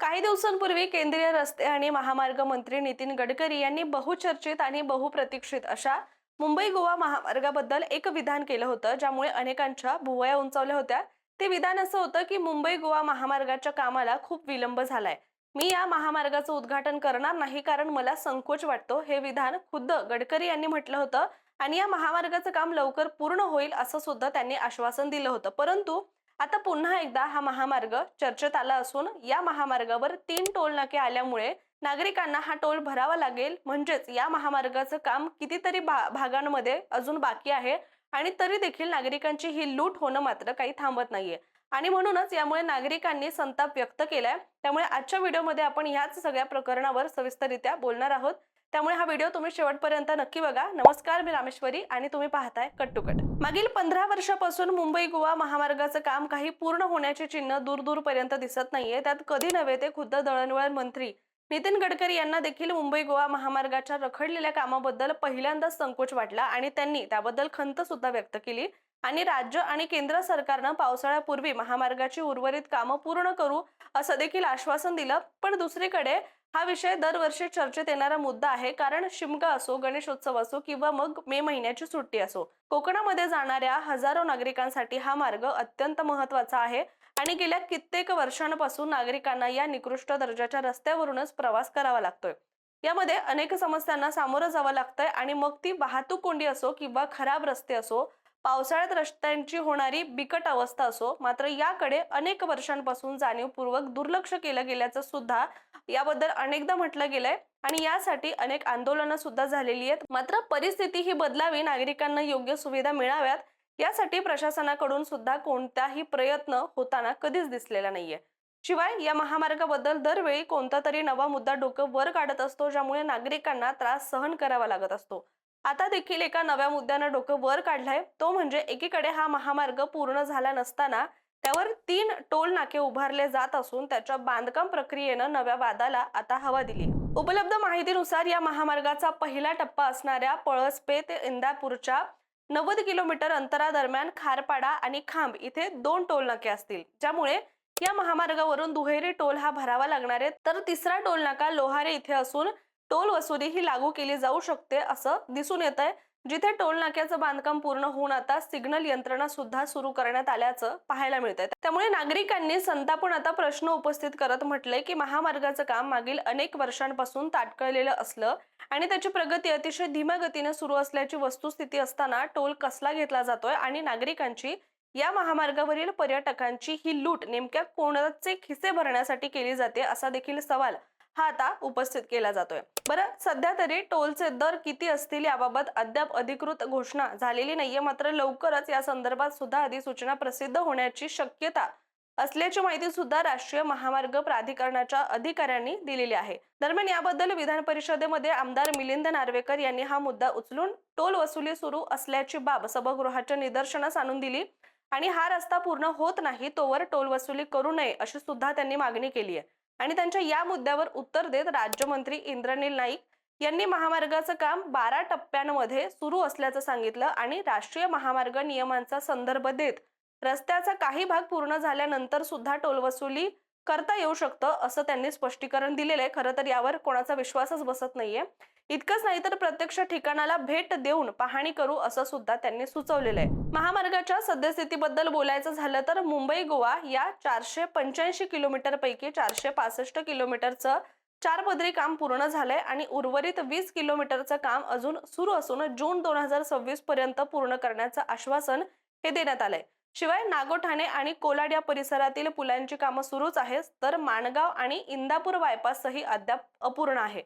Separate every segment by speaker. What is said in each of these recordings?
Speaker 1: काही दिवसांपूर्वी केंद्रीय रस्ते आणि महामार्ग मंत्री नितीन गडकरी यांनी बहुचर्चित आणि बहुप्रतीक्षित अशा मुंबई गोवा महामार्गाबद्दल एक विधान केलं होतं, ज्यामुळे अनेकांच्या भुवया उंचावल्या होत्या. ते विधान असं होतं की मुंबई गोवा महामार्गाच्या कामाला खूप विलंब झालाय. मी या महामार्गाचं उद्घाटन करणार नाही कारण मला संकोच वाटतो. हे विधान खुद्द गडकरी यांनी म्हटलं होतं आणि या महामार्गाचं काम लवकर पूर्ण होईल असं सुद्धा त्यांनी आश्वासन दिलं होतं. परंतु आता पुन्हा एकदा हा महामार्ग चर्चेत आला असून या महामार्गावर 3 टोल नाके आल्यामुळे नागरिकांना हा टोल भरावा लागेल. म्हणजेच या महामार्गाचं काम कितीतरी भागांमध्ये अजून बाकी आहे आणि तरी देखील नागरिकांची ही लूट होणं मात्र काही थांबत नाहीये. आणि म्हणूनच यामुळे नागरिकांनी संताप व्यक्त केलाय. त्यामुळे आजच्या व्हिडिओमध्ये आपण ह्याच सगळ्या प्रकरणावर सविस्तररित्या बोलणार आहोत. त्यामुळे हा व्हिडिओ तुम्ही शेवटपर्यंत नक्की बघा. नमस्कार, मी रामेश्वरी आणि तुम्ही पाहताय कट टू कट. मागील 15 वर्षापासून मुंबई गोवा महामार्गाचं काम काही पूर्ण होण्याचे चिन्ह दूर पर्यंत दिसत नाहीये. त्यात कधी नव्हे ते खुद्द दळणवळण मंत्री नितीन गडकरी यांना देखील मुंबई गोवा महामार्गाच्या रखडलेल्या कामाबद्दल पहिल्यांदाच संकोच वाटला आणि त्यांनी त्याबद्दल खंत सुद्धा व्यक्त केली. आणि राज्य आणि केंद्र सरकारनं पावसाळ्यापूर्वी महामार्गाची उर्वरित कामं पूर्ण करू असं देखील आश्वासन दिलं. पण दुसरीकडे हा विषय दरवर्षी चर्चेत येणारा मुद्दा आहे, कारण शिमगा असो, गणेशोत्सव असो किंवा मग मे महिन्याची सुट्टी असो, कोकणामध्ये जाणाऱ्या हजारो नागरिकांसाठी हा मार्ग अत्यंत महत्त्वाचा आहे आणि गेल्या कित्येक वर्षांपासून नागरिकांना या निकृष्ट दर्जाच्या रस्त्यावरूनच प्रवास करावा लागतोय. यामध्ये अनेक समस्यांना सामोरं जावं लागतंय आणि मग ती वाहतूक कोंडी असो किंवा खराब रस्ते असो, पावसाळ्यात रस्त्यांची होणारी बिकट अवस्था असो, मात्र याकडे अनेक वर्षांपासून जाणीवपूर्वक दुर्लक्ष केलं गेल्याचं सुद्धा याबद्दल अनेकदा म्हटलं गेलंय आणि यासाठी अनेक आंदोलनं सुद्धा झालेली आहेत. मात्र परिस्थिती ही बदलावी, नागरिकांना योग्य सुविधा मिळाव्यात यासाठी प्रशासनाकडून सुद्धा कोणताही प्रयत्न होताना कधीच दिसलेला नाहीये. शिवाय या महामार्गाबद्दल दरवेळी कोणता तरी नवा मुद्दा डोकं वर काढत असतो, ज्यामुळे नागरिकांना त्रास सहन करावा लागत असतो. आता देखील एका नव्या मुद्द्यानं डोकं वर काढलंय. तो म्हणजे एकीकडे हा महामार्ग पूर्ण झाला नसताना त्यावर 3 टोल नाके उभारले जात असून त्याच्या बांधकाम प्रक्रियेनं नव्या वादाला आता हवा दिली. उपलब्ध माहितीनुसार या महामार्गाचा पहिला टप्पा असणाऱ्या पळसपे ते इंदापूरच्या 90 किलोमीटर अंतरादरम्यान खारपाडा आणि खांब इथे 2 टोल नाके असतील, ज्यामुळे या महामार्गावरून दुहेरी टोल हा भरावा लागणार आहे. तर तिसरा टोल नाका लोहारे इथे असून टोल वसुली ही लागू केली जाऊ शकते असं दिसून येत आहे, जिथे टोल नाक्याचं बांधकाम पूर्ण होऊन आता सिग्नल यंत्रणा सुद्धा सुरू करण्यात आल्याचं पाहायला मिळतंय. त्यामुळे नागरिकांनी संतापून आता प्रश्न उपस्थित करत म्हटलंय की महामार्गाचं काम मागील अनेक वर्षांपासून ताटकळलेलं असलं आणि त्याची प्रगती अतिशय धीम्या गतीने सुरू असल्याची वस्तुस्थिती असताना टोल कसला घेतला जातोय आणि नागरिकांची या महामार्गावरील पर्यटकांची ही लूट नेमक्या कोणाचे खिसे भरण्यासाठी केली जाते असा देखील सवाल हा आता उपस्थित केला जातोय. बरं, सध्या तरी टोलचे दर किती असतील याबाबत अद्याप अधिकृत घोषणा झालेली नाहीये. मात्र लवकरच या संदर्भात सुद्धा अधिसूचना प्रसिद्ध होण्याची शक्यता असल्याची माहिती सुद्धा राष्ट्रीय महामार्ग प्राधिकरणाच्या अधिकाऱ्यांनी दिलेली आहे. दरम्यान याबद्दल विधान परिषदेमध्ये आमदार मिलिंद नार्वेकर यांनी हा मुद्दा उचलून टोल वसुली सुरू असल्याची बाब सभागृहाच्या निदर्शनास आणून दिली आणि हा रस्ता पूर्ण होत नाही तोवर टोल वसुली करू नये अशी सुद्धा त्यांनी मागणी केली आहे. आणि त्यांच्या या मुद्द्यावर उत्तर देत राज्यमंत्री इंद्रनील नाईक यांनी महामार्गाचं काम 12 टप्प्यांमध्ये सुरू असल्याचं सांगितलं आणि राष्ट्रीय महामार्ग नियमांचा संदर्भ देत रस्त्याचा काही भाग पूर्ण झाल्यानंतर सुद्धा टोल वसुली करता येऊ शकतं असं त्यांनी स्पष्टीकरण दिलेलं आहे. खरं तर यावर कोणाचा विश्वासच बसत नाहीये. इतकंच नाही तर प्रत्यक्ष ठिकाणाला भेट देऊन पाहणी करू असं सुद्धा त्यांनी सुचवलेलं आहे. महामार्गाच्या सद्यस्थितीबद्दल बोलायचं झालं तर मुंबई गोवा या 485 किलोमीटर पैकी 465 किलोमीटरचं 4 पदरी काम पूर्ण झालंय आणि उर्वरित 20 किलोमीटरचं काम अजून सुरू असून जून 2026 पर्यंत पूर्ण करण्याचं आश्वासन हे देण्यात आलंय. शिवाय नागोठाणे आणि कोलाड या परिसरातील पुलांची कामं सुरूच आहेत, तर माणगाव आणि इंदापूर बायपासही अद्याप अपूर्ण आहे.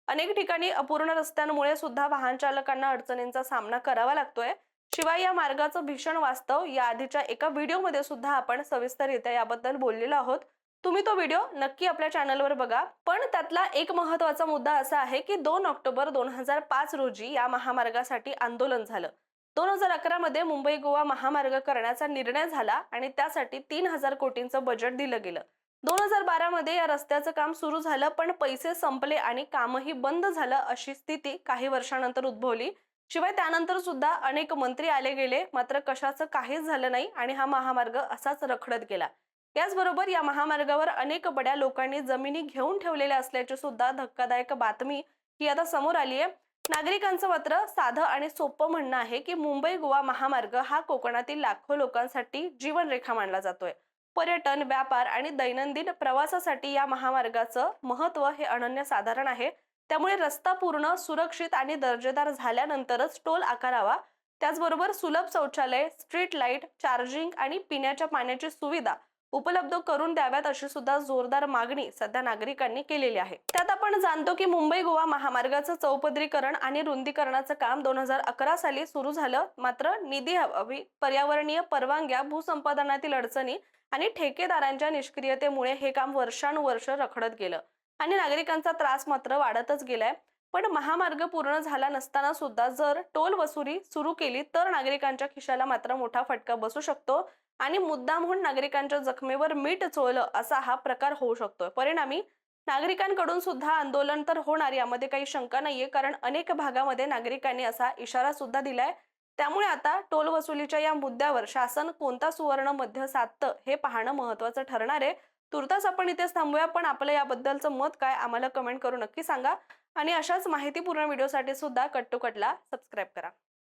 Speaker 1: अनेक ठिकाणी अपूर्ण रस्त्यांमुळे सुद्धा वाहन चालकांना अडचणींचा सामना करावा लागतोय. शिवाय या मार्गाचं भीषण वास्तव या आधीच्या एका व्हिडिओमध्ये सुद्धा आपण सविस्तररित्या याबद्दल बोललेलो आहोत. तुम्ही तो व्हिडिओ नक्की आपल्या चॅनलवर बघा. पण त्यातला एक महत्त्वाचा मुद्दा असा आहे की 2 ऑक्टोबर 2005 रोजी या महामार्गासाठी आंदोलन झालं. 2011 मध्ये मुंबई गोवा महामार्ग करण्याचा निर्णय झाला आणि त्यासाठी 3000 कोटींचं बजेट दिलं गेलं. 2012 मध्ये या रस्त्याचं काम सुरू झालं, पण पैसे संपले आणि कामही बंद झालं अशी स्थिती काही वर्षांनंतर उद्भवली. शिवाय त्यानंतर सुद्धा अनेक मंत्री आले गेले, मात्र कशाचं काहीच झालं नाही आणि हा महामार्ग असाच रखडत गेला. याचबरोबर या महामार्गावर अनेक बड्या लोकांनी जमिनी घेऊन ठेवलेल्या असल्याची सुद्धा धक्कादायक बातमी ही आता समोर आली आहे। नागरिकांचं मात्र साधं आणि सोपं म्हणणं आहे की मुंबई गोवा महामार्ग हा कोकणातील लाखो लोकांसाठी जीवनरेखा मानला जातोय। पर्यटन, व्यापार आणि दैनंदिन प्रवासासाठी या महामार्गाचं महत्त्व हे अनन्यसाधारण आहे। त्यामुळे रस्ता पूर्ण सुरक्षित आणि दर्जेदार झाल्यानंतरच टोल आकारावा। त्याचबरोबर सुलभ शौचालय, स्ट्रीट लाईट, चार्जिंग आणि पिण्याच्या पाण्याची सुविधा उपलब्ध करून द्याव्यात अशी सुद्धा जोरदार मागणी सध्या नागरिकांनी केलेली आहे। त्यात आपण जाणतो की मुंबई गोवा महामार्गाचं चौपदरीकरण आणि रुंदीकरणाचं काम 2011 साली सुरू झालं। मात्र निधी अभावी, पर्यावरणीय परवानग्या, भूसंपादनातील अडचणी आणि ठेकेदारांच्या निष्क्रियतेमुळे हे काम वर्षानुवर्ष रखडत गेलं आणि नागरिकांचा त्रास मात्र वाढतच गेलाय। पण महामार्ग पूर्ण झाला नसताना सुद्धा जर टोल वसुली सुरू केली तर नागरिकांच्या खिशाला मात्र मोठा फटका बसू शकतो आणि मुद्दामहून नागरिकांच्या जखमेवर मीठ चोळलं असा हा प्रकार होऊ शकतो। परिणामी नागरिकांकडून सुद्धा आंदोलन तर होणार यामध्ये काही शंका नाहीये, कारण अनेक भागामध्ये नागरिकांनी असा इशारा सुद्धा दिलाय। त्यामुळे आता टोल वसुलीच्या या मुद्द्यावर शासन कोणता सुवर्ण मध्य साधतं हे पाहणं महत्त्वाचं ठरणार आहे। तुर्तास आपण इथेच थांबूया, पण आपलं याबद्दलचं मत काय आम्हाला कमेंट करून नक्की सांगा आणि अशाच माहितीपूर्ण व्हिडिओसाठी सुद्धा कट टू कटला सबस्क्राईब करा।